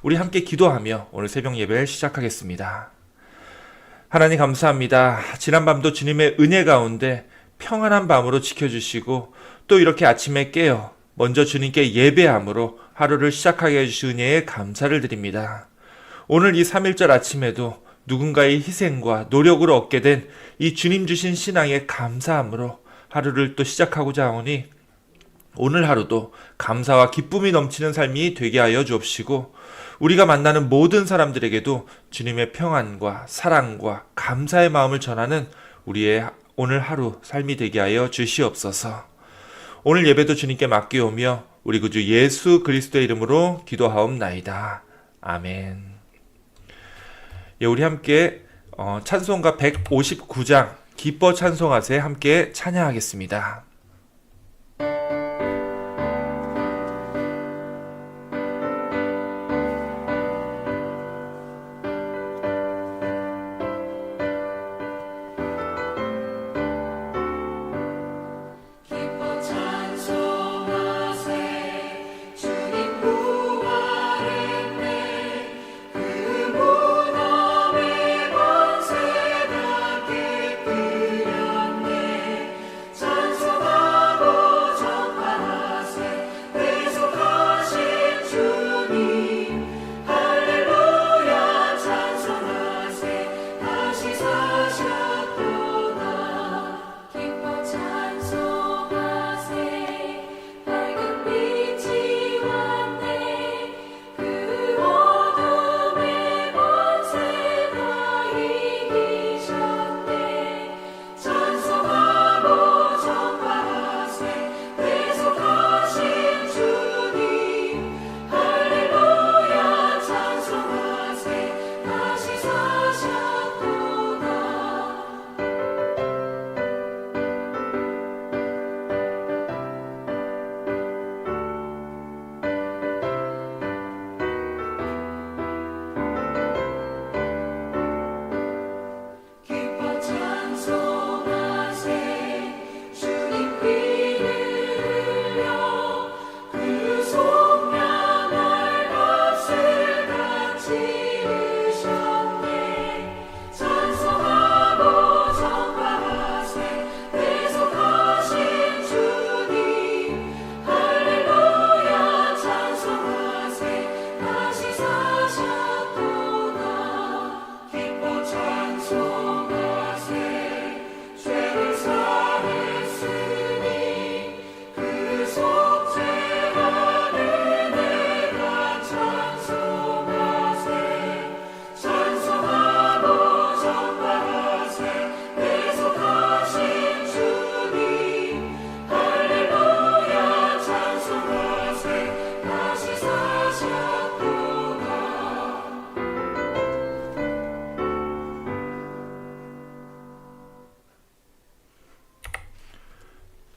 우리 함께 기도하며 오늘 새벽 예배를 시작하겠습니다. 하나님 감사합니다. 지난밤도 주님의 은혜 가운데 평안한 밤으로 지켜주시고 또 이렇게 아침에 깨어 먼저 주님께 예배함으로 하루를 시작하게 해주신 은혜에 감사를 드립니다. 오늘 이 3.1절 아침에도 누군가의 희생과 노력으로 얻게 된 이 주님 주신 신앙에 감사함으로 하루를 또 시작하고자 하오니 오늘 하루도 감사와 기쁨이 넘치는 삶이 되게 하여 주옵시고 우리가 만나는 모든 사람들에게도 주님의 평안과 사랑과 감사의 마음을 전하는 우리의 오늘 하루 삶이 되게 하여 주시옵소서. 오늘 예배도 주님께 맡기오며 우리 구주 예수 그리스도의 이름으로 기도하옵나이다. 아멘. 예, 우리 함께 찬송가 159장 기뻐 찬송하세 함께 찬양하겠습니다.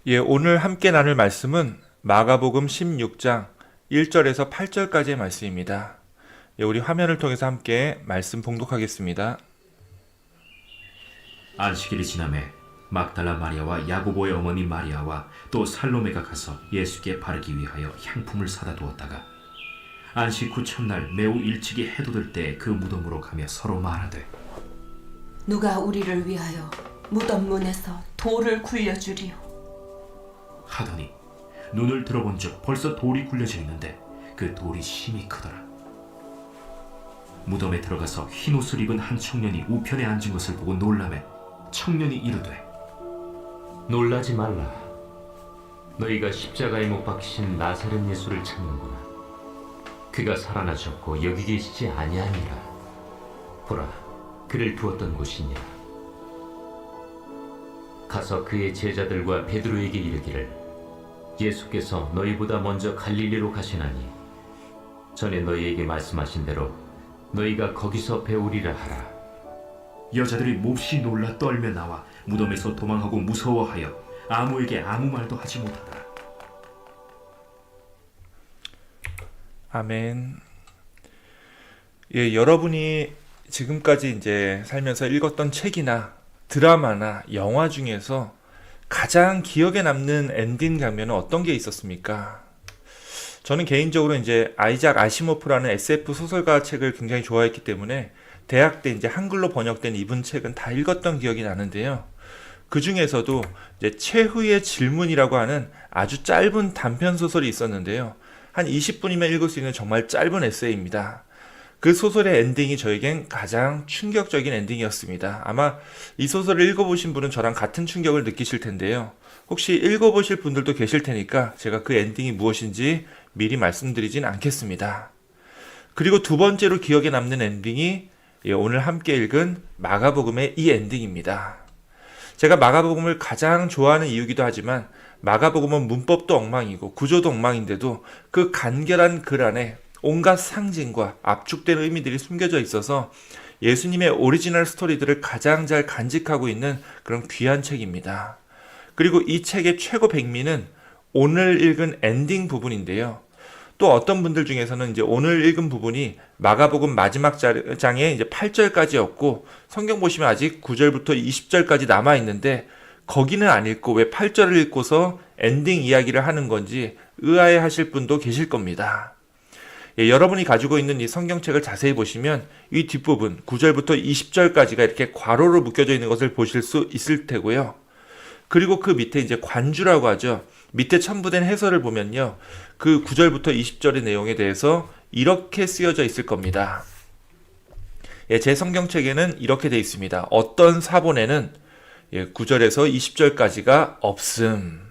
예, 오늘 함께 나눌 말씀은 마가복음 16장 1절에서 8절까지의 말씀입니다. 예, 우리 화면을 통해서 함께 말씀 봉독하겠습니다. 안식일이 지나매 막달라 마리아와 야고보의 어머니 마리아와 또 살로메가 가서 예수께 바르기 위하여 향품을 사다 두었다가 안식 후 첫날 매우 일찍이 해돋을 때 그 무덤으로 가며 서로 말하되 누가 우리를 위하여 무덤 문에서 돌을 굴려주리요. 하더니 눈을 들어본즉 벌써 돌이 굴려져 있는데 그 돌이 심히 크더라. 무덤에 들어가서 흰 옷을 입은 한 청년이 우편에 앉은 것을 보고 놀라매 청년이 이르되 놀라지 말라. 너희가 십자가에 못 박히신 나사렛 예수를 찾는구나. 그가 살아나셨고 여기 계시지 아니하니라. 보라, 그를 두었던 곳이니라. 가서 그의 제자들과 베드로에게 이르기를 예수께서 너희보다 먼저 갈릴리로 가시나니 전에 너희에게 말씀하신 대로 너희가 거기서 배우리라 하라. 여자들이 몹시 놀라 떨며 나와 무덤에서 도망하고 무서워하여 아무에게 아무 말도 하지 못하더라. 아멘. 예, 여러분이 지금까지 이제 살면서 읽었던 책이나 드라마나 영화 중에서 가장 기억에 남는 엔딩 장면은 어떤 게 있었습니까? 저는 개인적으로 이제 아이작 아시모프라는 SF 소설가 책을 굉장히 좋아했기 때문에 대학 때 이제 한글로 번역된 이분 책은 다 읽었던 기억이 나는데요. 그 중에서도 이제 최후의 질문이라고 하는 아주 짧은 단편 소설이 있었는데요. 한 20분이면 읽을 수 있는 정말 짧은 에세이입니다. 그 소설의 엔딩이 저에겐 가장 충격적인 엔딩이었습니다. 아마 이 소설을 읽어보신 분은 저랑 같은 충격을 느끼실 텐데요. 혹시 읽어보실 분들도 계실 테니까 제가 그 엔딩이 무엇인지 미리 말씀드리진 않겠습니다. 그리고 두 번째로 기억에 남는 엔딩이 오늘 함께 읽은 마가복음의 이 엔딩입니다. 제가 마가복음을 가장 좋아하는 이유기도 하지만 마가복음은 문법도 엉망이고 구조도 엉망인데도 그 간결한 글 안에 온갖 상징과 압축된 의미들이 숨겨져 있어서 예수님의 오리지널 스토리들을 가장 잘 간직하고 있는 그런 귀한 책입니다. 그리고 이 책의 최고 백미는 오늘 읽은 엔딩 부분인데요. 또 어떤 분들 중에서는 이제 오늘 읽은 부분이 마가복음 마지막 장에 이제 8절까지였고 성경 보시면 아직 9절부터 20절까지 남아 있는데 거기는 안 읽고 왜 8절을 읽고서 엔딩 이야기를 하는 건지 의아해 하실 분도 계실 겁니다. 여러분이 가지고 있는 이 성경책을 자세히 보시면 이 뒷부분 9절부터 20절까지가 이렇게 괄호로 묶여져 있는 것을 보실 수 있을 테고요. 그리고 그 밑에 이제 관주라고 하죠. 밑에 첨부된 해설을 보면요. 그 9절부터 20절의 내용에 대해서 이렇게 쓰여져 있을 겁니다. 제 성경책에는 이렇게 되어 있습니다. 어떤 사본에는 9절에서 20절까지가 없음.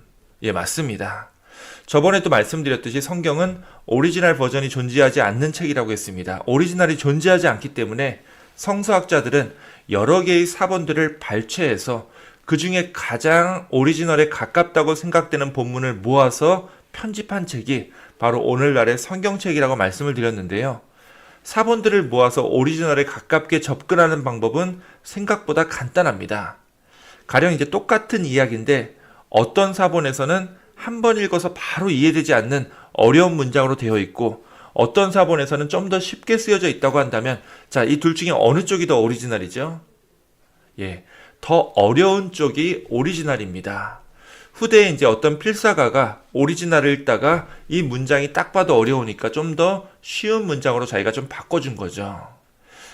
맞습니다. 저번에도 말씀드렸듯이 성경은 오리지널 버전이 존재하지 않는 책이라고 했습니다. 오리지널이 존재하지 않기 때문에 성서학자들은 여러 개의 사본들을 발췌해서 그 중에 가장 오리지널에 가깝다고 생각되는 본문을 모아서 편집한 책이 바로 오늘날의 성경책이라고 말씀을 드렸는데요. 사본들을 모아서 오리지널에 가깝게 접근하는 방법은 생각보다 간단합니다. 가령 이제 똑같은 이야기인데 어떤 사본에서는 한 번 읽어서 바로 이해되지 않는 어려운 문장으로 되어 있고 어떤 사본에서는 좀 더 쉽게 쓰여져 있다고 한다면 자, 이 둘 중에 어느 쪽이 더 오리지널이죠? 더 어려운 쪽이 오리지널입니다. 후대에 이제 어떤 필사가가 오리지널을 읽다가 이 문장이 딱 봐도 어려우니까 좀 더 쉬운 문장으로 자기가 좀 바꿔준 거죠.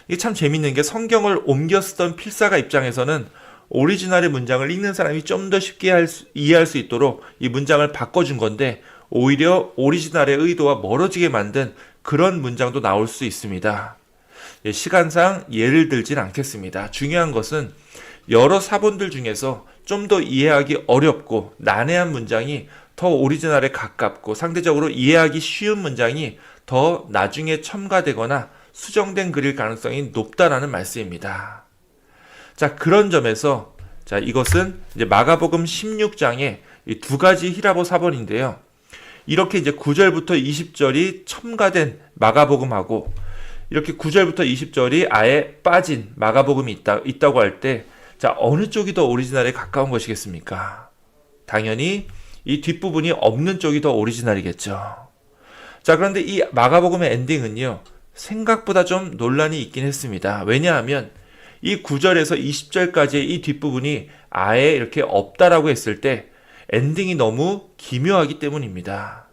이게 참 재밌는 게 성경을 옮겨 쓰던 필사가 입장에서는 오리지널의 문장을 읽는 사람이 좀 더 쉽게 이해할 수 있도록 이 문장을 바꿔준 건데 오히려 오리지널의 의도와 멀어지게 만든 그런 문장도 나올 수 있습니다. 시간상 예를 들진 않겠습니다. 중요한 것은 여러 사본들 중에서 좀 더 이해하기 어렵고 난해한 문장이 더 오리지널에 가깝고 상대적으로 이해하기 쉬운 문장이 더 나중에 첨가되거나 수정된 글일 가능성이 높다라는 말씀입니다. 자, 그런 점에서 이것은 이제 마가복음 16장에 이 두 가지 히라보 사본인데요. 이렇게 이제 9절부터 20절이 첨가된 마가복음하고 이렇게 9절부터 20절이 아예 빠진 마가복음이 있다고 할 때 어느 쪽이 더 오리지널에 가까운 것이겠습니까? 당연히 이 뒷부분이 없는 쪽이 더 오리지널이겠죠. 자, 그런데 이 마가복음의 엔딩은요. 생각보다 좀 논란이 있긴 했습니다. 왜냐하면 이 9절에서 20절까지의 이 뒷부분이 아예 이렇게 없다라고 했을 때 엔딩이 너무 기묘하기 때문입니다.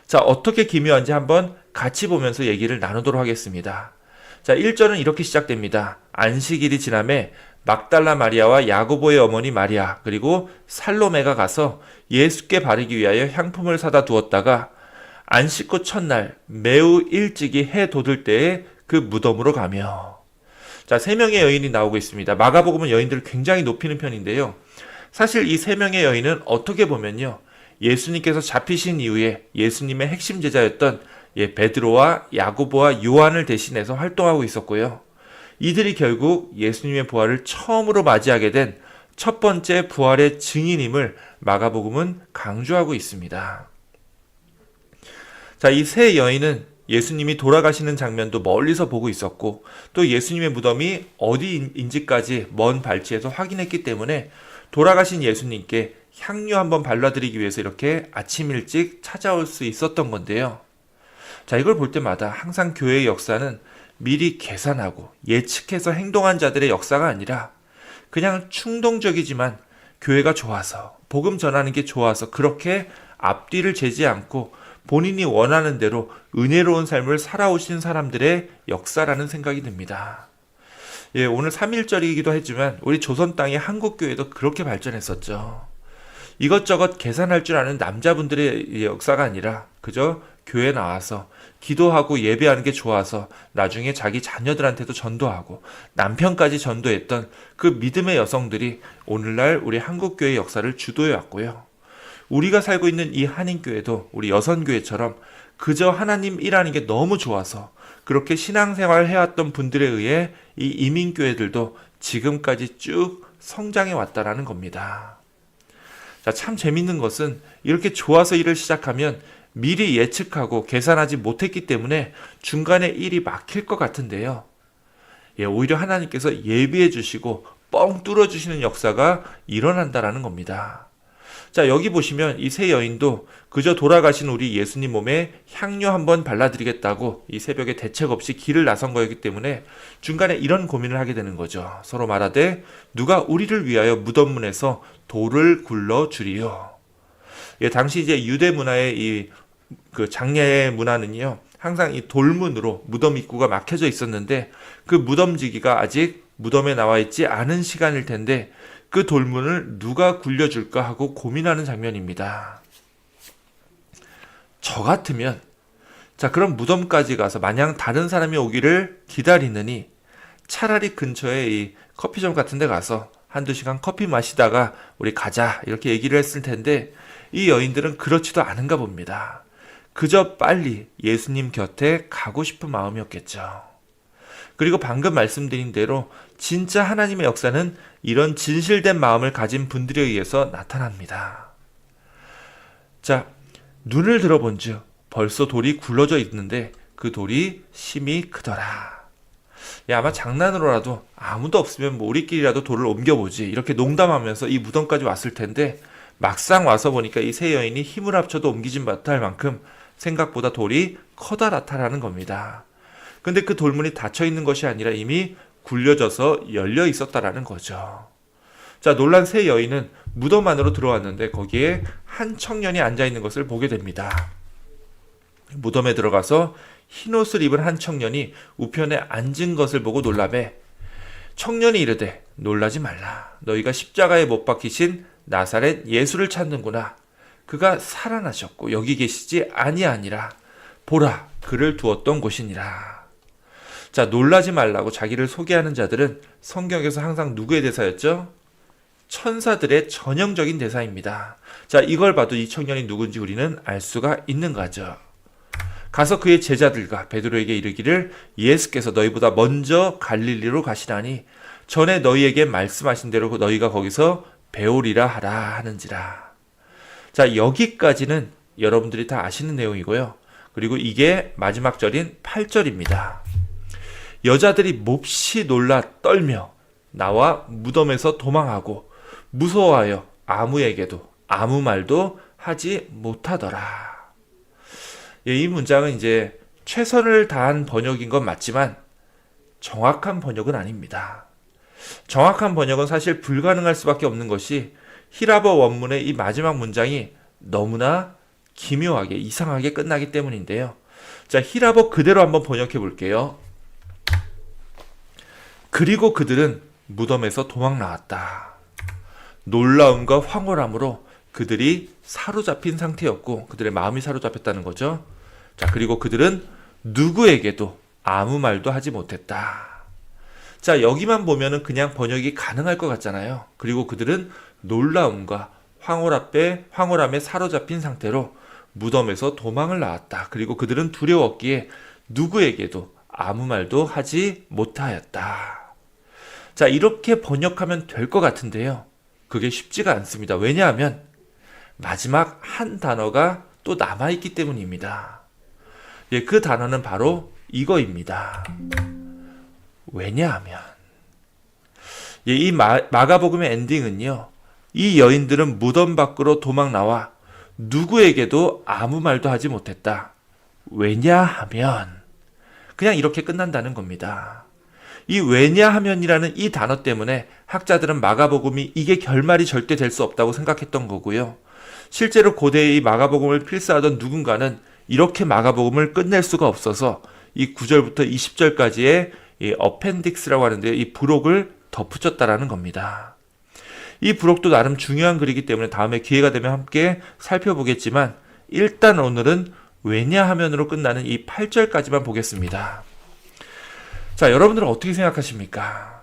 자, 어떻게 기묘한지 한번 같이 보면서 얘기를 나누도록 하겠습니다. 자, 1절은 이렇게 시작됩니다. 안식일이 지남에 막달라 마리아와 야고보의 어머니 마리아 그리고 살로메가 가서 예수께 바르기 위하여 향품을 사다 두었다가 안식구 첫날 매우 일찍이 해 돋을 때에 그 무덤으로 가며. 자, 3명의 여인이 나오고 있습니다. 마가복음은 여인들을 굉장히 높이는 편인데요. 사실 이 3명의 여인은 어떻게 보면요. 예수님께서 잡히신 이후에 예수님의 핵심 제자였던 베드로와 야고보와 요한을 대신해서 활동하고 있었고요. 이들이 결국 예수님의 부활을 처음으로 맞이하게 된 첫 번째 부활의 증인임을 마가복음은 강조하고 있습니다. 자, 이 세 여인은 예수님이 돌아가시는 장면도 멀리서 보고 있었고 또 예수님의 무덤이 어디인지까지 먼 발치에서 확인했기 때문에 돌아가신 예수님께 향유 한번 발라드리기 위해서 이렇게 아침 일찍 찾아올 수 있었던 건데요. 자, 이걸 볼 때마다 항상 교회의 역사는 미리 계산하고 예측해서 행동한 자들의 역사가 아니라 그냥 충동적이지만 교회가 좋아서 복음 전하는 게 좋아서 그렇게 앞뒤를 재지 않고 본인이 원하는 대로 은혜로운 삶을 살아오신 사람들의 역사라는 생각이 듭니다. 예, 오늘 3.1절이기도 했지만 우리 조선 땅의 한국교회도 그렇게 발전했었죠. 이것저것 계산할 줄 아는 남자분들의 역사가 아니라 그저 교회 나와서 기도하고 예배하는 게 좋아서 나중에 자기 자녀들한테도 전도하고 남편까지 전도했던 그 믿음의 여성들이 오늘날 우리 한국교회의 역사를 주도해 왔고요. 우리가 살고 있는 이 한인교회도 우리 여선교회처럼 그저 하나님 일하는 게 너무 좋아서 그렇게 신앙생활을 해왔던 분들에 의해 이 이민교회들도 지금까지 쭉 성장해 왔다라는 겁니다. 자, 참 재밌는 것은 이렇게 좋아서 일을 시작하면 미리 예측하고 계산하지 못했기 때문에 중간에 일이 막힐 것 같은데요. 예, 오히려 하나님께서 예비해 주시고 뻥 뚫어 주시는 역사가 일어난다라는 겁니다. 자, 여기 보시면 이 세 여인도 그저 돌아가신 우리 예수님 몸에 향료 한번 발라드리겠다고 이 새벽에 대책 없이 길을 나선 거였기 때문에 중간에 이런 고민을 하게 되는 거죠. 서로 말하되 누가 우리를 위하여 무덤문에서 돌을 굴러 주리요. 예, 당시 이제 유대 문화의 그 장례의 문화는요, 항상 이 돌문으로 무덤 입구가 막혀져 있었는데 그 무덤지기가 아직 무덤에 나와 있지 않은 시간일 텐데 그 돌문을 누가 굴려줄까 하고 고민하는 장면입니다. 저 같으면 자, 그럼 무덤까지 가서 마냥 다른 사람이 오기를 기다리느니 차라리 근처에 이 커피점 같은 데 가서 한두 시간 커피 마시다가 우리 가자 이렇게 얘기를 했을 텐데 이 여인들은 그렇지도 않은가 봅니다. 그저 빨리 예수님 곁에 가고 싶은 마음이었겠죠. 그리고 방금 말씀드린 대로 진짜 하나님의 역사는 이런 진실된 마음을 가진 분들에 의해서 나타납니다. 자, 눈을 들어본 즉 벌써 돌이 굴러져 있는데 그 돌이 심히 크더라. 예, 아마 장난으로라도 아무도 없으면 뭐 우리끼리라도 돌을 옮겨보지 이렇게 농담하면서 이 무덤까지 왔을 텐데 막상 와서 보니까 이 세 여인이 힘을 합쳐도 옮기진 못할 만큼 생각보다 돌이 커다랗다라는 겁니다. 근데 그 돌문이 닫혀 있는 것이 아니라 이미 굴려져서 열려 있었다라는 거죠. 자, 놀란 세 여인은 무덤 안으로 들어왔는데 거기에 한 청년이 앉아 있는 것을 보게 됩니다. 무덤에 들어가서 흰옷을 입은 한 청년이 우편에 앉은 것을 보고 놀라매 청년이 이르되 놀라지 말라. 너희가 십자가에 못 박히신 나사렛 예수를 찾는구나. 그가 살아나셨고 여기 계시지 아니하니라. 보라, 그를 두었던 곳이니라. 자, 놀라지 말라고 자기를 소개하는 자들은 성경에서 항상 누구의 대사였죠? 천사들의 전형적인 대사입니다. 자, 이걸 봐도 이 청년이 누군지 우리는 알 수가 있는 거죠. 가서 그의 제자들과 베드로에게 이르기를 예수께서 너희보다 먼저 갈릴리로 가시나니 전에 너희에게 말씀하신 대로 너희가 거기서 배우리라 하라 하는지라. 자, 여기까지는 여러분들이 다 아시는 내용이고요. 그리고 이게 마지막 절인 8절입니다. 여자들이 몹시 놀라 떨며 나와 무덤에서 도망하고 무서워하여 아무에게도 아무 말도 하지 못하더라. 예, 이 문장은 이제 최선을 다한 번역인 건 맞지만 정확한 번역은 아닙니다. 정확한 번역은 사실 불가능할 수밖에 없는 것이 히라버 원문의 이 마지막 문장이 너무나 기묘하게 이상하게 끝나기 때문인데요. 자, 히라버 그대로 한번 번역해 볼게요. 그리고 그들은 무덤에서 도망 나왔다. 놀라움과 황홀함으로 그들이 사로잡힌 상태였고 그들의 마음이 사로잡혔다는 거죠. 자, 그리고 그들은 누구에게도 아무 말도 하지 못했다. 자, 여기만 보면은 그냥 번역이 가능할 것 같잖아요. 그리고 그들은 놀라움과 황홀함에 사로잡힌 상태로 무덤에서 도망을 나왔다. 그리고 그들은 두려웠기에 누구에게도 아무 말도 하지 못하였다. 자, 이렇게 번역하면 될 것 같은데요. 그게 쉽지가 않습니다. 왜냐하면 마지막 한 단어가 또 남아있기 때문입니다. 예, 그 단어는 바로 이거입니다. 왜냐하면. 예, 이 마가복음의 엔딩은요. 이 여인들은 무덤 밖으로 도망 나와 누구에게도 아무 말도 하지 못했다. 왜냐하면 그냥 이렇게 끝난다는 겁니다. 이 왜냐하면이라는 이 단어 때문에 학자들은 마가복음이 이게 결말이 절대 될 수 없다고 생각했던 거고요. 실제로 고대의 이 마가복음을 필사하던 누군가는 이렇게 마가복음을 끝낼 수가 없어서 이 9절부터 20절까지의 이 어펜딕스라고 하는데 이 부록을 덧붙였다라는 겁니다. 이 부록도 나름 중요한 글이기 때문에 다음에 기회가 되면 함께 살펴보겠지만 일단 오늘은 왜냐하면으로 끝나는 이 8절까지만 보겠습니다. 자, 여러분들은 어떻게 생각하십니까?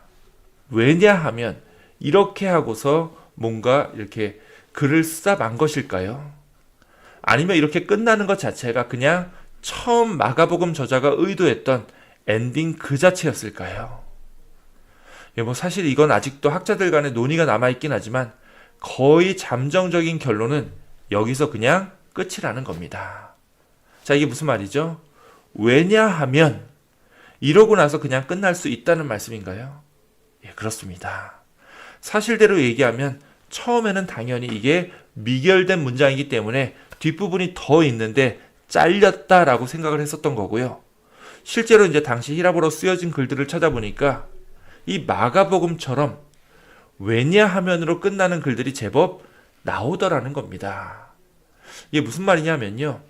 왜냐하면 이렇게 하고서 뭔가 이렇게 글을 쓰다 만 것일까요? 아니면 이렇게 끝나는 것 자체가 그냥 처음 마가복음 저자가 의도했던 엔딩 그 자체였을까요? 뭐 사실 이건 아직도 학자들 간의 논의가 남아있긴 하지만 거의 잠정적인 결론은 여기서 그냥 끝이라는 겁니다. 자, 이게 무슨 말이죠? 왜냐하면 이러고 나서 그냥 끝날 수 있다는 말씀인가요? 예, 그렇습니다. 사실대로 얘기하면 처음에는 당연히 이게 미결된 문장이기 때문에 뒷부분이 더 있는데 잘렸다라고 생각을 했었던 거고요. 실제로 이제 당시 히라보로 쓰여진 글들을 찾아보니까 이 마가복음처럼 왜냐하면으로 끝나는 글들이 제법 나오더라는 겁니다. 이게 무슨 말이냐면요.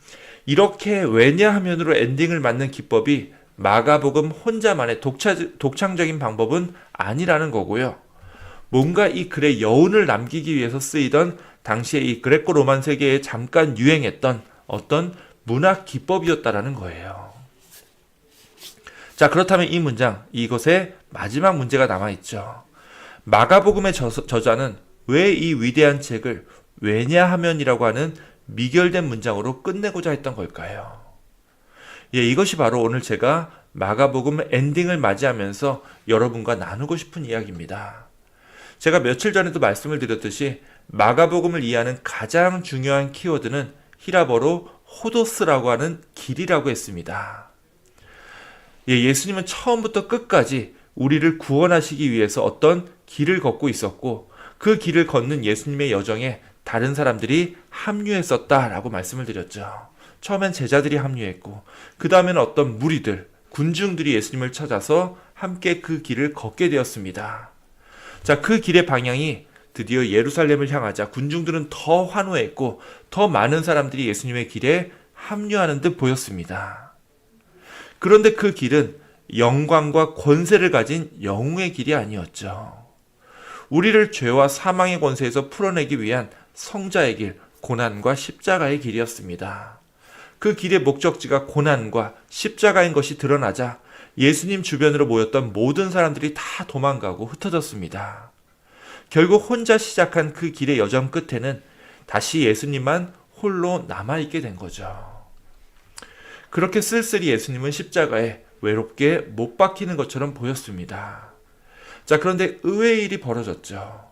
이렇게 왜냐하면으로 엔딩을 맞는 기법이 마가복음 혼자만의 독창적인 방법은 아니라는 거고요. 뭔가 이 글의 여운을 남기기 위해서 쓰이던 당시에 이 그레코 로만 세계에 잠깐 유행했던 어떤 문학 기법이었다라는 거예요. 자, 그렇다면 이 문장, 이것에 마지막 문제가 남아있죠. 마가복음의 저자는 왜 이 위대한 책을 왜냐하면이라고 하는 미결된 문장으로 끝내고자 했던 걸까요? 예, 이것이 바로 오늘 제가 마가복음 엔딩을 맞이하면서 여러분과 나누고 싶은 이야기입니다. 제가 며칠 전에도 말씀을 드렸듯이 마가복음을 이해하는 가장 중요한 키워드는 히라버로 호도스라고 하는 길이라고 했습니다. 예, 예수님은 처음부터 끝까지 우리를 구원하시기 위해서 어떤 길을 걷고 있었고 그 길을 걷는 예수님의 여정에 다른 사람들이 합류했었다라고 말씀을 드렸죠. 처음엔 제자들이 합류했고 그 다음에는 어떤 무리들, 군중들이 예수님을 찾아서 함께 그 길을 걷게 되었습니다. 자, 그 길의 방향이 드디어 예루살렘을 향하자 군중들은 더 환호했고 더 많은 사람들이 예수님의 길에 합류하는 듯 보였습니다. 그런데 그 길은 영광과 권세를 가진 영웅의 길이 아니었죠. 우리를 죄와 사망의 권세에서 풀어내기 위한 성자의 길, 고난과 십자가의 길이었습니다. 그 길의 목적지가 고난과 십자가인 것이 드러나자 예수님 주변으로 모였던 모든 사람들이 다 도망가고 흩어졌습니다. 결국 혼자 시작한 그 길의 여정 끝에는 다시 예수님만 홀로 남아있게 된 거죠. 그렇게 쓸쓸히 예수님은 십자가에 외롭게 못 박히는 것처럼 보였습니다. 자, 그런데 의외의 일이 벌어졌죠.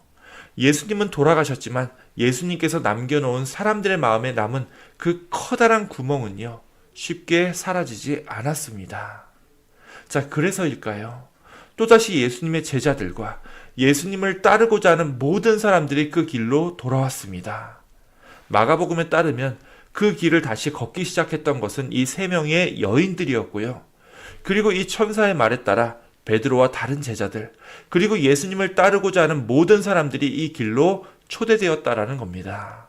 예수님은 돌아가셨지만 예수님께서 남겨놓은 사람들의 마음에 남은 그 커다란 구멍은요, 쉽게 사라지지 않았습니다. 자, 그래서일까요? 또다시 예수님의 제자들과 예수님을 따르고자 하는 모든 사람들이 그 길로 돌아왔습니다. 마가복음에 따르면 그 길을 다시 걷기 시작했던 것은 이 세 명의 여인들이었고요. 그리고 이 천사의 말에 따라 베드로와 다른 제자들, 그리고 예수님을 따르고자 하는 모든 사람들이 이 길로 초대되었다라는 겁니다.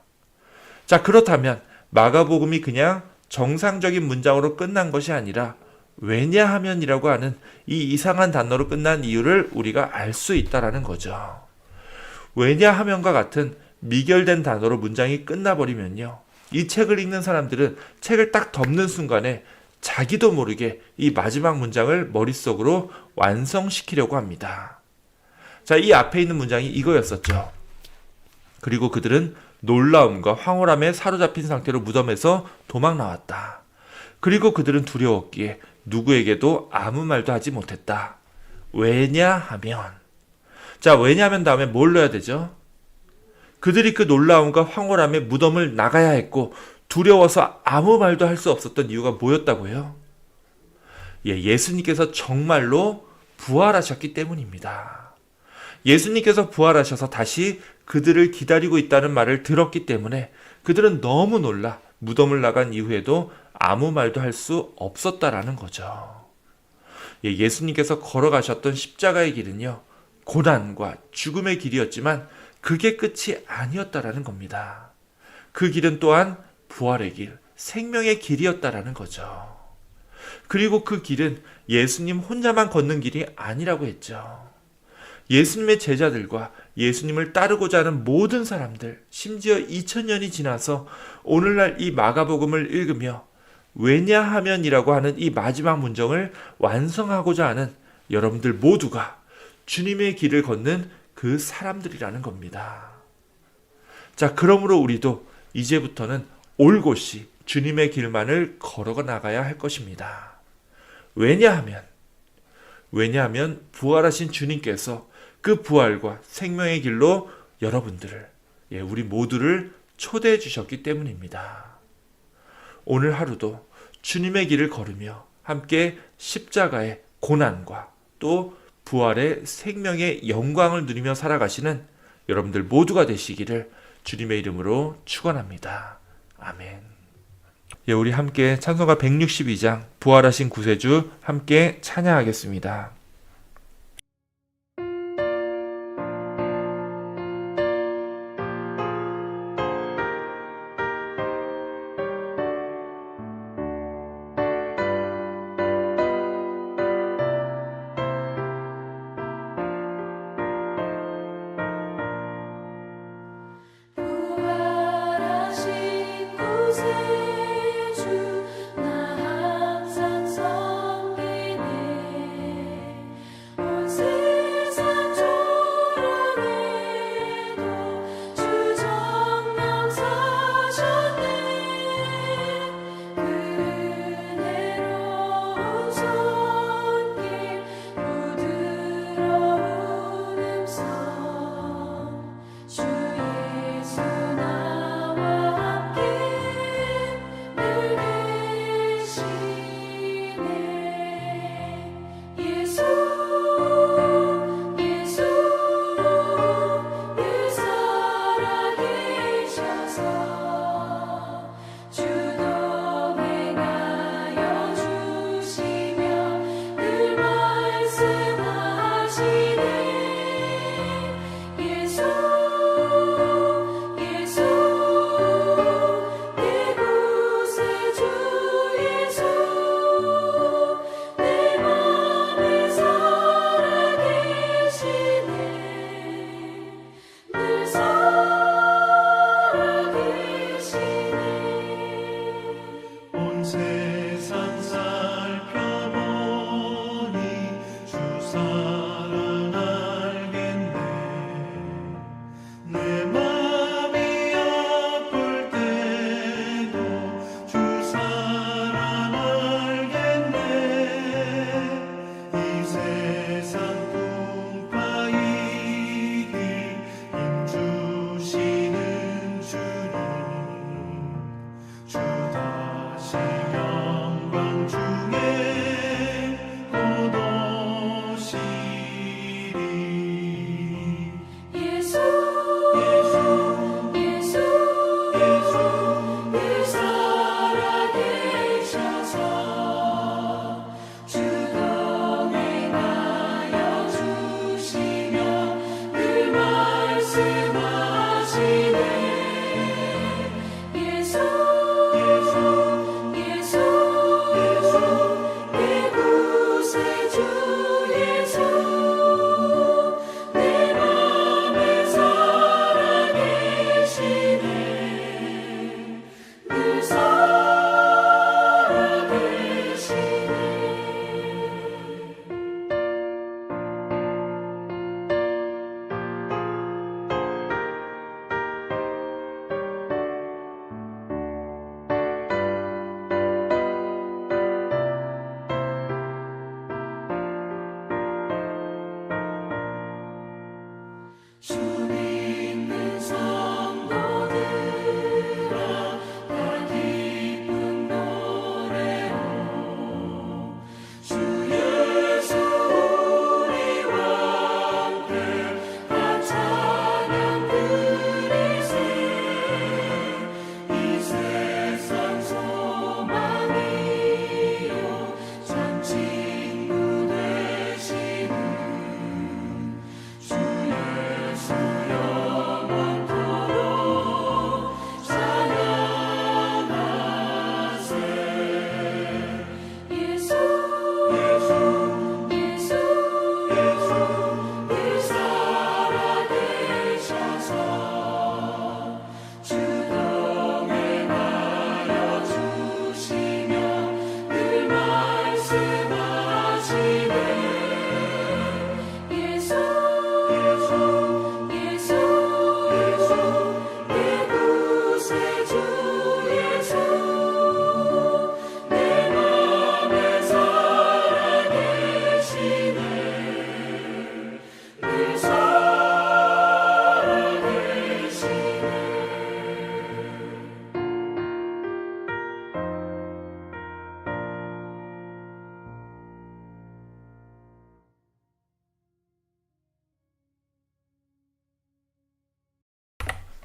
자, 그렇다면 마가복음이 그냥 정상적인 문장으로 끝난 것이 아니라 왜냐하면이라고 하는 이 이상한 단어로 끝난 이유를 우리가 알 수 있다라는 거죠. 왜냐하면과 같은 미결된 단어로 문장이 끝나버리면요, 이 책을 읽는 사람들은 책을 딱 덮는 순간에 자기도 모르게 이 마지막 문장을 머릿속으로 완성시키려고 합니다. 자, 이 앞에 있는 문장이 이거였었죠. 그리고 그들은 놀라움과 황홀함에 사로잡힌 상태로 무덤에서 도망 나왔다. 그리고 그들은 두려웠기에 누구에게도 아무 말도 하지 못했다. 왜냐하면, 자, 왜냐하면 다음에 뭘 넣어야 되죠? 그들이 그 놀라움과 황홀함에 무덤을 나가야 했고 두려워서 아무 말도 할 수 없었던 이유가 뭐였다고요? 예, 예수님께서 정말로 부활하셨기 때문입니다. 예수님께서 부활하셔서 다시 그들을 기다리고 있다는 말을 들었기 때문에 그들은 너무 놀라 무덤을 나간 이후에도 아무 말도 할 수 없었다라는 거죠. 예, 예수님께서 걸어가셨던 십자가의 길은요, 고난과 죽음의 길이었지만 그게 끝이 아니었다라는 겁니다. 그 길은 또한 부활의 길, 생명의 길이었다라는 거죠. 그리고 그 길은 예수님 혼자만 걷는 길이 아니라고 했죠. 예수님의 제자들과 예수님을 따르고자 하는 모든 사람들, 심지어 2000년이 지나서 오늘날 이 마가복음을 읽으며 왜냐하면이라고 하는 이 마지막 문장을 완성하고자 하는 여러분들 모두가 주님의 길을 걷는 그 사람들이라는 겁니다. 자, 그러므로 우리도 이제부터는 올곧이 주님의 길만을 걸어가 나가야 할 것입니다. 왜냐하면 부활하신 주님께서 그 부활과 생명의 길로 여러분들을, 우리 모두를 초대해 주셨기 때문입니다. 오늘 하루도 주님의 길을 걸으며 함께 십자가의 고난과 또 부활의 생명의 영광을 누리며 살아가시는 여러분들 모두가 되시기를 주님의 이름으로 축원합니다. 아멘. 우리 함께 찬송가 162장 부활하신 구세주 함께 찬양하겠습니다. 부활하신 구세주 나 항상 섬기네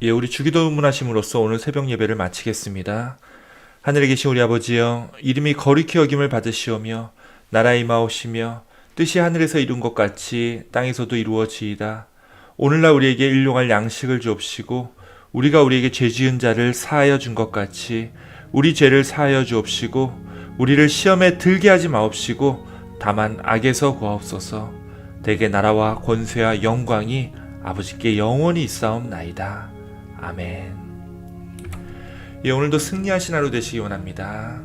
예, 우리 주기도문하심으로써 오늘 새벽 예배를 마치겠습니다. 하늘에 계신 우리 아버지여, 이름이 거룩히 여김을 받으시오며 나라 임하오시며 뜻이 하늘에서 이룬 것 같이 땅에서도 이루어지이다. 오늘날 우리에게 일용할 양식을 주옵시고 우리가 우리에게 죄 지은 자를 사하여 준 것 같이 우리 죄를 사하여 주옵시고 우리를 시험에 들게 하지 마옵시고 다만 악에서 구하옵소서. 대개 나라와 권세와 영광이 아버지께 영원히 있사옵나이다. 아멘. 예, 오늘도 승리하신 하루 되시기 원합니다.